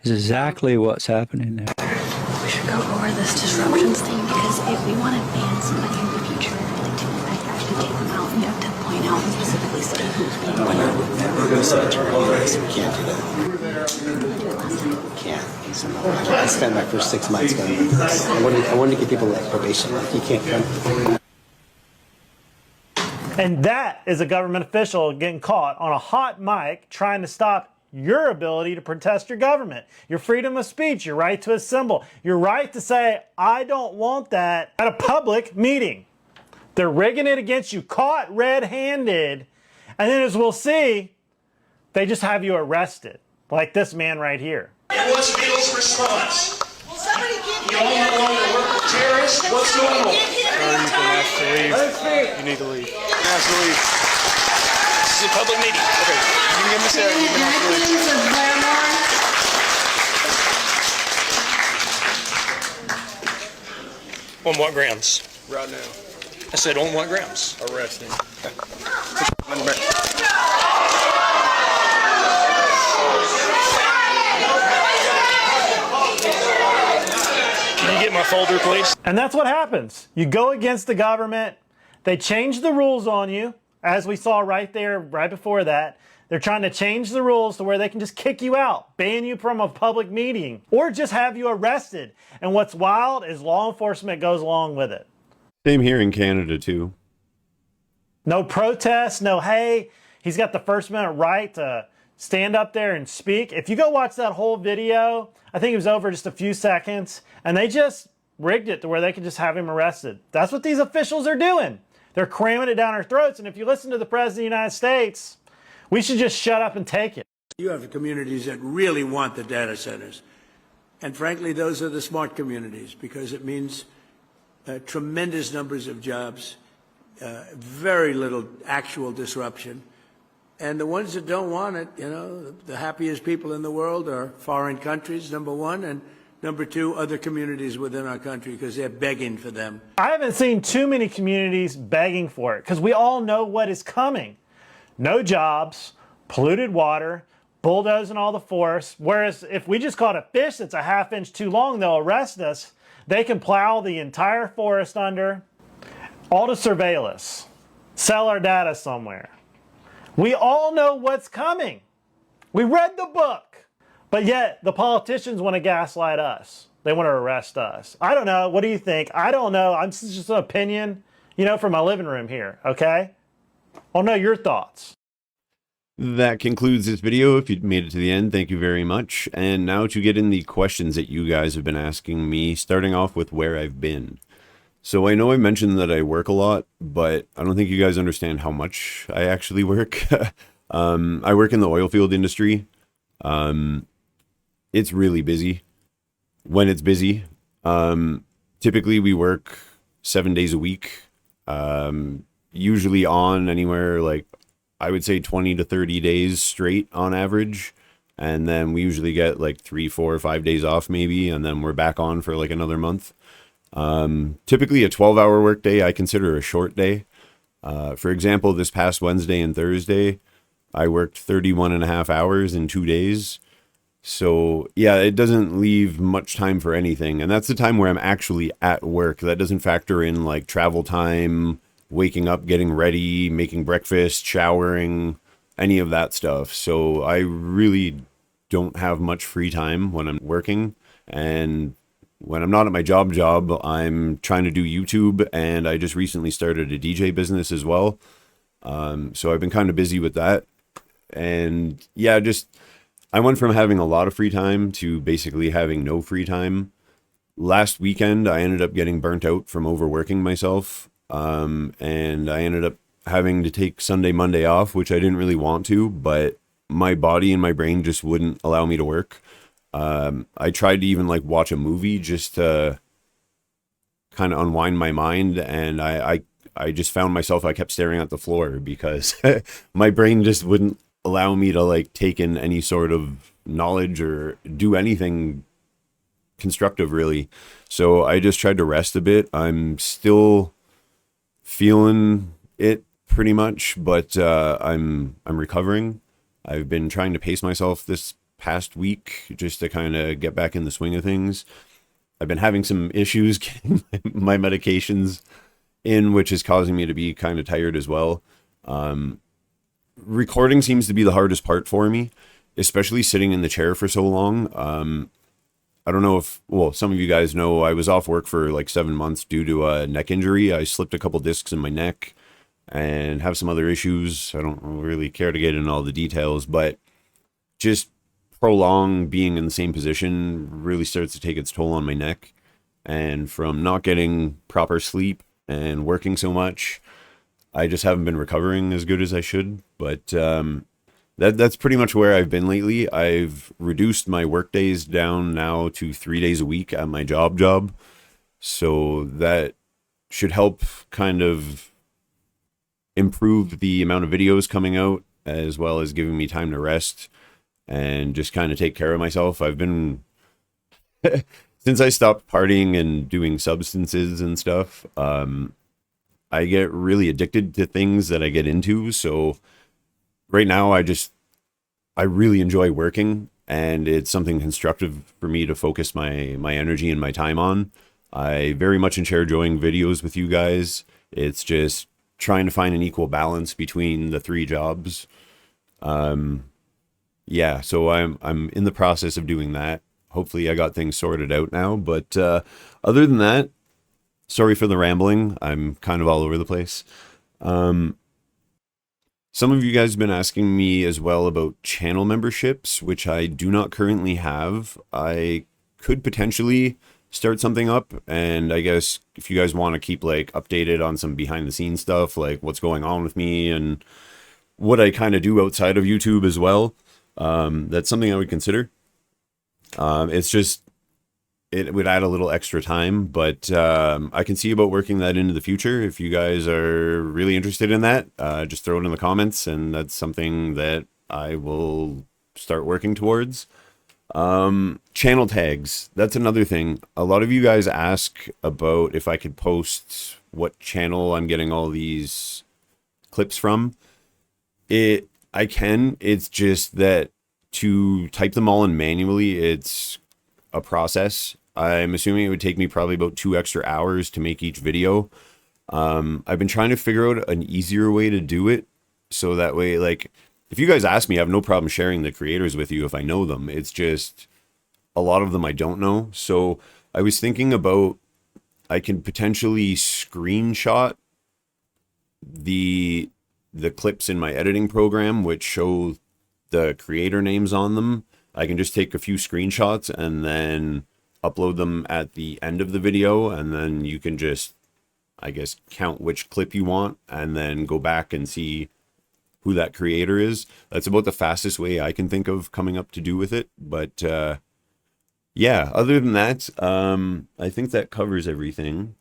It's exactly what's happening there. We should go over this disruptions thing, because if we want to ban somebody in the future, like to actually take them out, we have to point out and specifically say who's being banned. We're going to set a term on this. We can't do that. We can't. So I spent my first 6 months going with this. I wanted to give people like probation. Like, you can't come. And that is a government official getting caught on a hot mic trying to stop your ability to protest your government, your freedom of speech, your right to assemble, your right to say, I don't want that at a public meeting. They're rigging it against you, caught red-handed, and then as we'll see, they just have you arrested, like this man right here. What's Bill's response? Will somebody give You all no longer work with terrorists? What's going on? You've been asked to leave. You need to leave. Asked to leave. This is a public meeting. Okay, you can give me Sarah. You've been asked to leave. On what grounds? Right now. I said on what grounds? Arresting. a folder, please. And that's what happens. You go against the government. They change the rules on you, as we saw right there, right before that. They're trying to change the rules to where they can just kick you out, ban you from a public meeting, or just have you arrested. And what's wild is law enforcement goes along with it. Same here in Canada, too. No protests, no, hey, he's got the First Amendment right to stand up there and speak. If you go watch that whole video, I think it was over just a few seconds, and they just rigged it to where they could just have him arrested. That's what these officials are doing. They're cramming it down our throats. And if you listen to the President of the United States, we should just shut up and take it. You have communities that really want the data centers. And frankly, those are the smart communities because it means tremendous numbers of jobs, very little actual disruption. And the ones that don't want it, you know, the happiest people in the world are foreign countries, number one, and number two, other communities within our country because they're begging for them. I haven't seen too many communities begging for it because we all know what is coming. No jobs, polluted water, bulldozing all the forests. Whereas if we just caught a fish that's a half-inch too long, they'll arrest us. They can plow the entire forest under, all to surveil us, sell our data somewhere. We all know what's coming. We read the book. But yet, the politicians want to gaslight us. They want to arrest us. I don't know. What do you think? I don't know. I'm just an opinion, you know, from my living room here, okay? I'll know your thoughts. That concludes this video. If you made it to the end, thank you very much. And now to get in the questions that you guys have been asking me, starting off with where I've been. So I know I mentioned that I work a lot, but I don't think you guys understand how much I actually work. I work in the oil field industry. It's really busy. When it's busy, typically we work 7 days a week, usually on anywhere like I would say 20 to 30 days straight on average. And then we usually get like 3, 4, or 5 days off maybe. And then we're back on for like another month. Typically a 12-hour workday I consider a short day. For example, this past Wednesday and Thursday, I worked 31 and a half hours in 2 days. So yeah, it doesn't leave much time for anything. And that's the time where I'm actually at work. That doesn't factor in like travel time, waking up, getting ready, making breakfast, showering, any of that stuff. So I really don't have much free time when I'm working. And when I'm not at my job, I'm trying to do YouTube, and I just recently started a DJ business as well. So I've been kind of busy with that. And yeah, I went from having a lot of free time to basically having no free time. Last weekend, I ended up getting burnt out from overworking myself. And I ended up having to take Sunday, Monday off, which I didn't really want to, but my body and my brain just wouldn't allow me to work. I tried to even like watch a movie just to kind of unwind my mind. And I just found myself, I kept staring at the floor because my brain just wouldn't allow me to like take in any sort of knowledge or do anything constructive really. So I just tried to rest a bit. I'm still feeling it pretty much, but I'm recovering. I've been trying to pace myself this past week just to kind of get back in the swing of things. I've been having some issues getting my medications in, which is causing me to be kind of tired as well. Recording seems to be the hardest part for me, especially sitting in the chair for so long. I don't know if, well, some of you guys know I was off work for like 7 months due to a neck injury. I slipped a couple discs in my neck and have some other issues. I don't really care to get into all the details, but just prolonged being in the same position really starts to take its toll on my neck. And from not getting proper sleep and working so much, I just haven't been recovering as good as I should. But that's pretty much where I've been lately. I've reduced my work days down now to 3 days a week at my job. So that should help kind of improve the amount of videos coming out, as well as giving me time to rest and just kind of take care of myself. I've been, since I stopped partying and doing substances and stuff, I get really addicted to things that I get into. So right now I really enjoy working, and it's something constructive for me to focus my energy and my time on. I very much enjoy doing videos with you guys. It's just trying to find an equal balance between the 3 jobs. Yeah, so I'm in the process of doing that. Hopefully I got things sorted out now, but other than that, sorry for the rambling. I'm kind of all over the place. Some of you guys have been asking me as well about channel memberships, which I do not currently have. I could potentially start something up, and I guess if you guys want to keep like updated on some behind the scenes stuff, like what's going on with me and what I kind of do outside of YouTube as well, that's something I would consider. It's just, it would add a little extra time, but I can see about working that into the future. If you guys are really interested in that, just throw it in the comments, and that's something that I will start working towards. Channel tags, that's another thing. A lot of you guys ask about if I could post what channel I'm getting all these clips from. I can, it's just that to type them all in manually, it's a process. I'm assuming it would take me probably about 2 extra hours to make each video. I've been trying to figure out an easier way to do it, so that way, like, if you guys ask me, I have no problem sharing the creators with you if I know them. It's just a lot of them I don't know. So I was thinking about, I can potentially screenshot the clips in my editing program, which show the creator names on them. I can just take a few screenshots and then upload them at the end of the video, and then you can just, I guess, count which clip you want and then go back and see who that creator is. That's about the fastest way I can think of coming up to do with it. But yeah, other than that, I think that covers everything.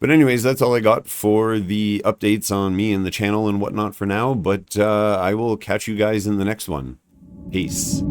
But anyways, that's all I got for the updates on me and the channel and whatnot for now. But I will catch you guys in the next one. Peace.